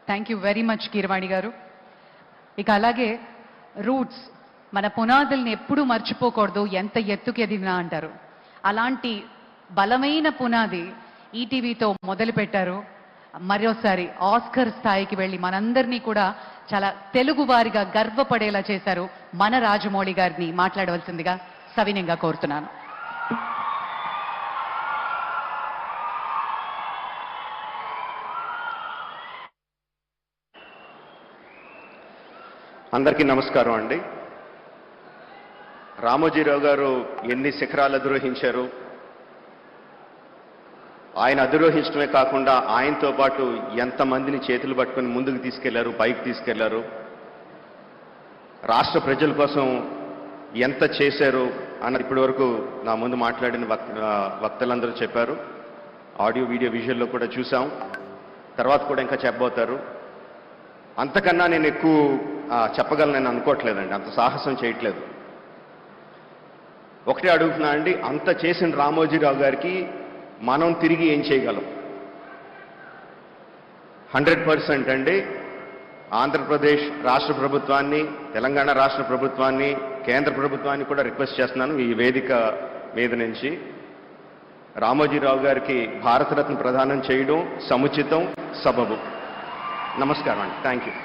Thank you very much Keeravani గారు. ఇక అలాగే రూట్స్, మన పునాదుల్ని ఎప్పుడూ మర్చిపోకూడదు, ఎంత ఎత్తుకి ఎదిగినా అంటారు. అలాంటి బలమైన పునాది ఈటీవీతో మొదలుపెట్టారు. మరోసారి ఆస్కర్ స్థాయికి వెళ్ళి మనందరినీ కూడా చాలా తెలుగు వారిగా గర్వపడేలా చేశారు మన రాజమౌళి గారిని మాట్లాడవలసిందిగా సవినయంగా కోరుతున్నాను. అందరికీ నమస్కారం అండి. రామోజీరావు గారు ఎన్ని శిఖరాలు అధిరోహించారు, ఆయన అధిరోహించడమే కాకుండా ఆయనతో పాటు ఎంతమందిని చేతులు పట్టుకొని ముందుకు తీసుకెళ్లారు, పైకి తీసుకెళ్లారు, రాష్ట్ర ప్రజల కోసం ఎంత చేశారు అన్నది ఇప్పటి వరకు నా ముందు మాట్లాడిన వక్తలందరూ చెప్పారు. ఆడియో వీడియో విజువల్లో కూడా చూసాం, తర్వాత కూడా ఇంకా చెప్పబోతారు. అంతకన్నా నేను ఎక్కువ చెప్పగలను అనుకోవట్లేదండి, అంత సాహసం చేయట్లేదు. ఒకటే అడుగుతున్నా అండి, అంత చేసిన రామోజీరావు గారికి మనం తిరిగి ఏం చేయగలం? 100% అండి. ఆంధ్రప్రదేశ్ రాష్ట్ర ప్రభుత్వాన్ని, తెలంగాణ రాష్ట్ర ప్రభుత్వాన్ని, కేంద్ర ప్రభుత్వాన్ని కూడా రిక్వెస్ట్ చేస్తున్నాను ఈ వేదిక మీద నుంచి, రామోజీరావు గారికి భారతరత్న ప్రదానం చేయడం సముచితం, సబబు. నమస్కారం అండి. Thank you.